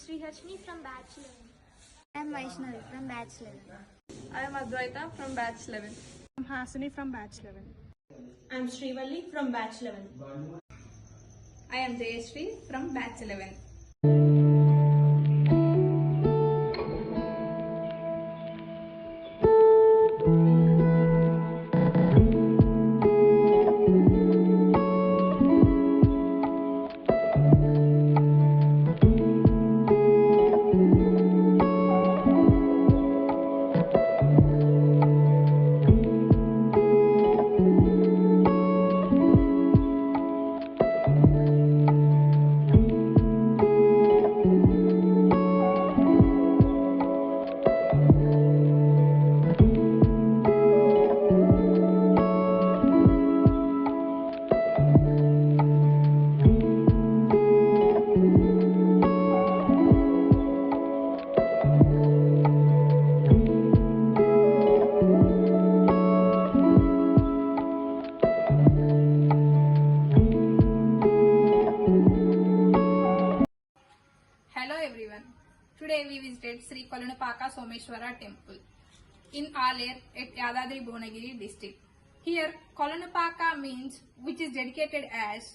Sriharshini from batch 11. I am Vaishnavi from batch 11. I am Advaita from batch 11. I'm Hasini from batch 11. I am Srivalli from batch 11. I am Jayashree from batch 11. Hello everyone. Today we visited Sri Kolanupaka Someshwara temple in Aler at Yadadri Bhuvnagiri district. Here Kolanupaka means, which is dedicated as,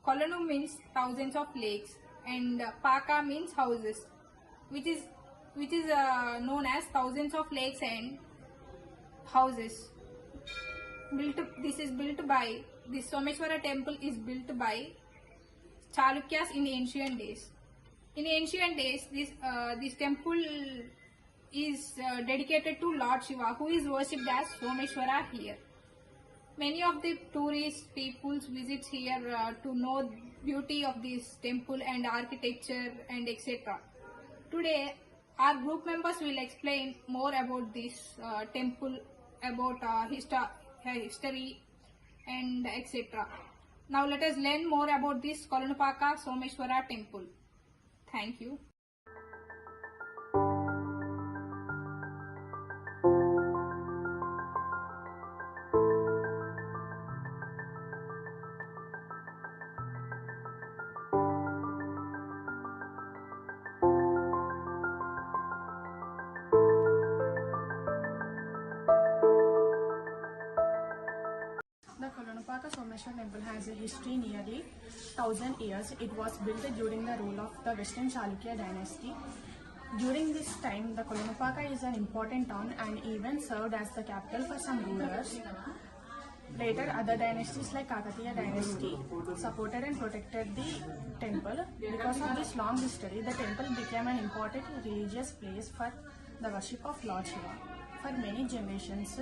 Kolanu means thousands of lakes and Paka means houses, which is known as thousands of lakes and houses. This Someshwara temple is built by Chalukyas in ancient days. In ancient days, this temple is dedicated to Lord Shiva, who is worshipped as Someshwara here. Many of the tourist peoples visit here to know beauty of this temple and architecture and etc. Today, our group members will explain more about this temple, about history and etc. Now let us learn more about this Kolanupaka Someshwara temple. Thank you. The Kolanupaka Someshwar temple has a history nearly 1000 years. It was built during the rule of the Western Chalukya dynasty. During this time, the Kolanupaka is an important town and even served as the capital for some rulers. Later, other dynasties like Kakatiya dynasty supported and protected the temple. Because of this long history, the temple became an important religious place for the worship of Lord Shiva. For many generations,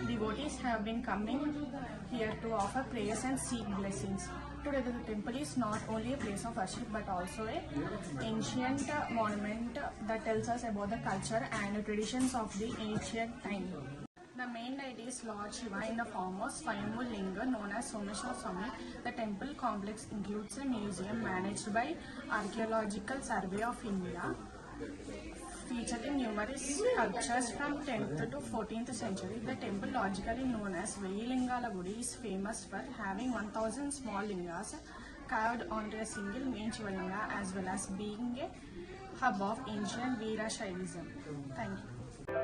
devotees have been coming here to offer prayers and seek blessings. Today the temple is not only a place of worship but also an ancient monument that tells us about the culture and traditions of the ancient time. The main deity is Lord Shiva in the form of Swayambhu Linga known as Someshwar Swami. The temple complex includes a museum managed by Archaeological Survey of India, featuring numerous sculptures from 10th to 14th century. The temple, logically known as Veyilingala Gudi, is famous for having 1000 small lingas carved onto a single main Shivalinga, as well as being a hub of ancient Veera Shaivism. Thank you.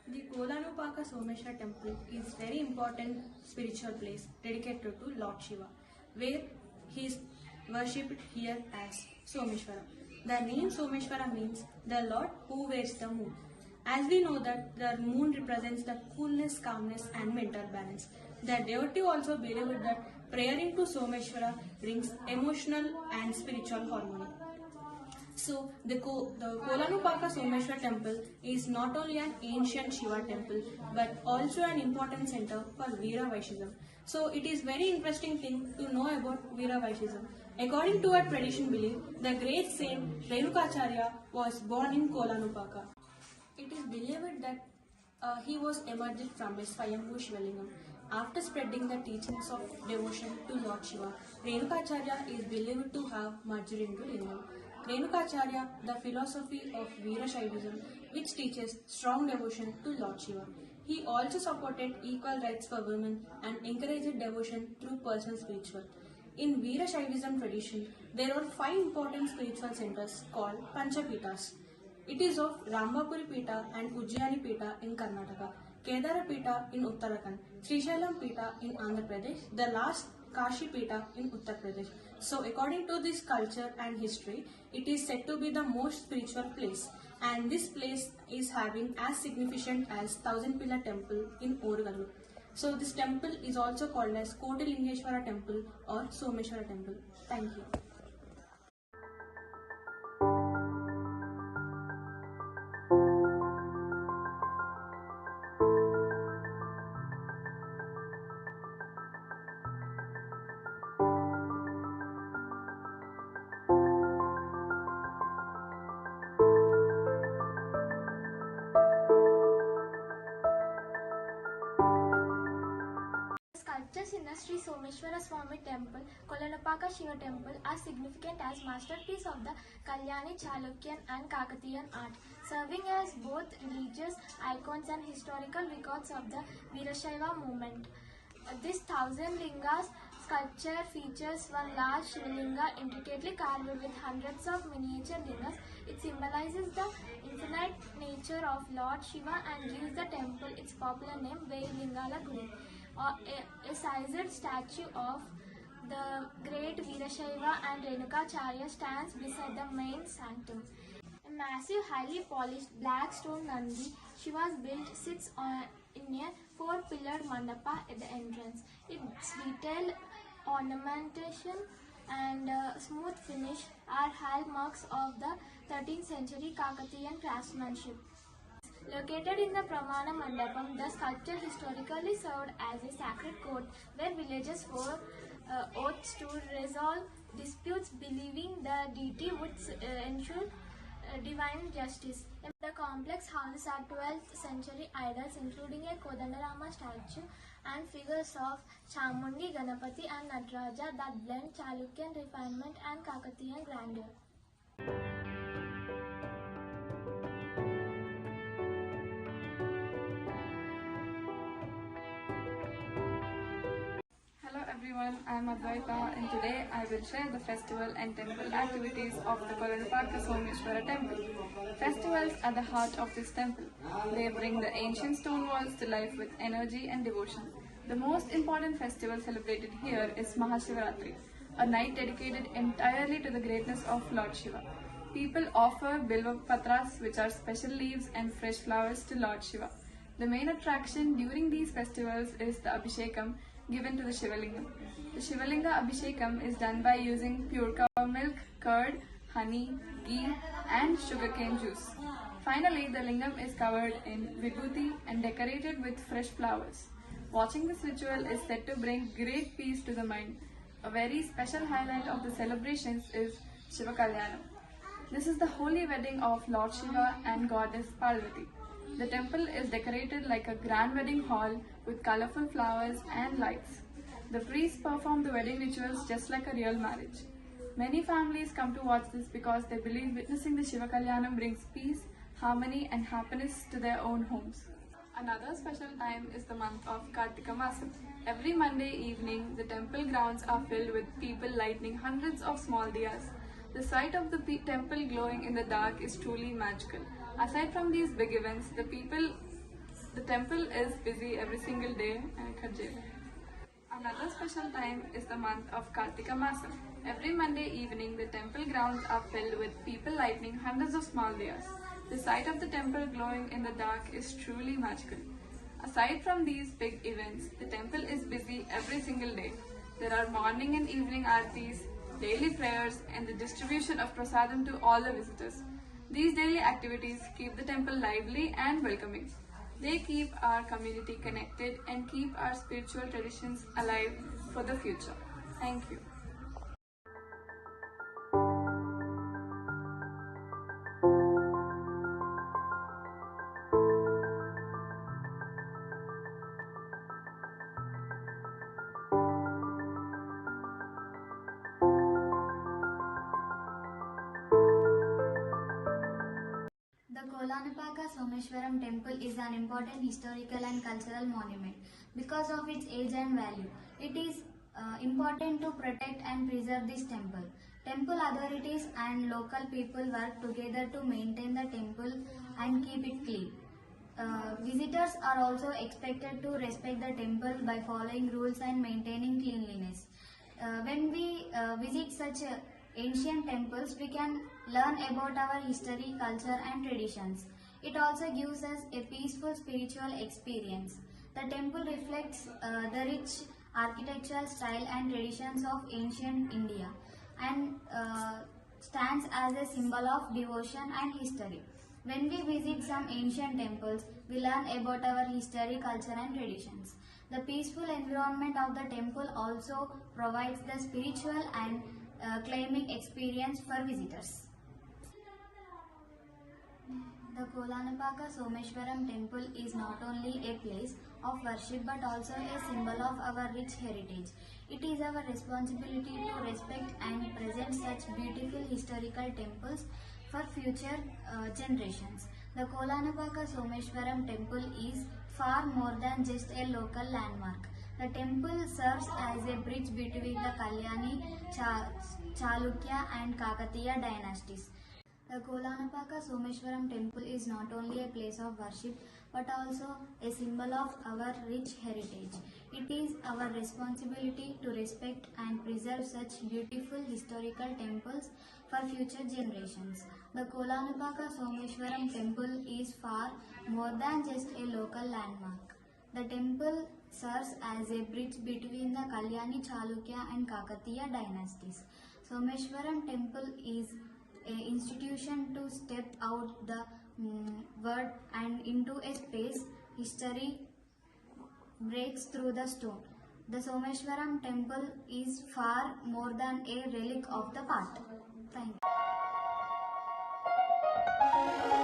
The Kolanupaka Someshwar temple is very important spiritual place dedicated to Lord Shiva, where he is worshipped here as Someshwara. The name Someshwara means the Lord who wears the moon. As we know that the moon represents the coolness, calmness and mental balance. The devotee also believed that praying to Someshwara brings emotional and spiritual harmony. So, the Kolanupaka Someshwar temple is not only an ancient Shiva temple but also an important center for Veera Vaishnavism. So, it is very interesting thing to know about Veera Vaishnavism. According to our tradition belief, the great saint Renukacharya was born in Kolanupaka. It is believed that he was emerged from a Swayambhu Shivalingam. After spreading the teachings of devotion to Lord Shiva, Renukacharya is believed to have merged into Lingam. Renukacharya, the philosophy of Veerashaivism, which teaches strong devotion to Lord Shiva. He also supported equal rights for women and encouraged devotion through personal spiritual. In Veerashaivism tradition, there are five important spiritual centers called Panchapitas. It is of Rambapuri Pita and Ujjayani Pita in Karnataka, Kedara Pita in Uttarakhand, Srisailam Pita in Andhra Pradesh, the last Kashi Pita in Uttar Pradesh. So according to this culture and history, it is said to be the most spiritual place, and this place is having as significant as Thousand Pillar Temple in Orugalu. So this temple is also called as Kotilingeshwara Temple or Someshwara Temple. Thank you. Sculptures in the Sri Someshwara Swami Temple, Kolanupaka Shiva Temple are significant as masterpieces of the Kalyani, Chalukyan and Kakatiyan art, serving as both religious icons and historical records of the Veerashaiva movement. This thousand lingas sculpture features one large Shivalinga intricately carved with hundreds of miniature lingas. It symbolizes the infinite nature of Lord Shiva and gives the temple its popular name Veilingala Gudi. A sized statue of the great Veerashaiva and Renukacharya stands beside the main sanctum. A massive, highly polished black stone Nandi Shiva's built sits in a four-pillared mandapa at the entrance. Its detailed ornamentation and smooth finish are hallmarks of the 13th century Kakatiyan craftsmanship. Located in the Pramana Mandapam, the sculpture historically served as a sacred court where villagers swore oaths to resolve disputes, believing the deity would ensure divine justice. The complex houses are 12th century idols including a Kodandarama statue and figures of Chamundi, Ganapati and Nataraja that blend Chalukyan refinement and Kakatiyan grandeur. Hello everyone, I am Advaita and today I will share the festival and temple activities of the kolanupaka Someshwara temple. Festivals are the heart of this temple. They bring the ancient stone walls to life with energy and devotion. The most important festival celebrated here is Mahashivaratri, a night dedicated entirely to the greatness of Lord Shiva. People offer bilva patras, which are special leaves and fresh flowers, to Lord Shiva. The main attraction during these festivals is the Abhishekam given to the Shivalingam. The Shivalinga Abhishekam is done by using pure cow milk, curd, honey, ghee and sugarcane juice. Finally, the lingam is covered in vibhuti and decorated with fresh flowers. Watching this ritual is said to bring great peace to the mind. A very special highlight of the celebrations is Shiva Kalyanam. This is the holy wedding of Lord Shiva and Goddess Parvati. The temple is decorated like a grand wedding hall with colorful flowers and lights. The priests perform the wedding rituals just like a real marriage. Many families come to watch this because they believe witnessing the Shiva Kalyanam brings peace, harmony and happiness to their own homes. Another special time is the month of Kartika Masam. Every Monday evening, the temple grounds are filled with people lighting hundreds of small diyas. The sight of the temple glowing in the dark is truly magical. Aside from these big events, the temple is busy every single day. Another special time is the month of Kartika Masam. Every Monday evening, the temple grounds are filled with people lighting hundreds of small diyas. The sight of the temple glowing in the dark is truly magical. Aside from these big events, the temple is busy every single day. There are morning and evening aartis, daily prayers, and the distribution of prasadam to all the visitors. These daily activities keep the temple lively and welcoming. They keep our community connected and keep our spiritual traditions alive for the future. Thank you. kolanupaka Someshwaram temple is an important historical and cultural monument because of its age and value. It is important to protect and preserve this temple. Temple authorities and local people work together to maintain the temple and keep it clean. Visitors are also expected to respect the temple by following rules and maintaining cleanliness. When we visit such ancient temples, we can learn about our history, culture, and traditions. It also gives us a peaceful spiritual experience. The temple reflects the rich architectural style and traditions of ancient India and stands as a symbol of devotion and history. When we visit some ancient temples, we learn about our history, culture, and traditions. The peaceful environment of the temple also provides the spiritual and claiming experience for visitors. The Kolanupaka Someshwaram temple is not only a place of worship but also a symbol of our rich heritage. It is our responsibility to respect and present such beautiful historical temples for future generations. The Kolanupaka Someshwaram temple is far more than just a local landmark. The temple serves as a bridge between the Kalyani, Chalukya and Kakatiya dynasties. The Kolanupaka Someshwaram temple is not only a place of worship but also a symbol of our rich heritage. It is our responsibility to respect and preserve such beautiful historical temples for future generations. The Kolanupaka Someshwaram temple is far more than just a local landmark. The temple serves as a bridge between the Kalyani, Chalukya and Kakatiya dynasties. Someshwaram temple is an institution to step out the word and into a space history breaks through the stone. The Someshwaram temple is far more than a relic of the past. Thank you.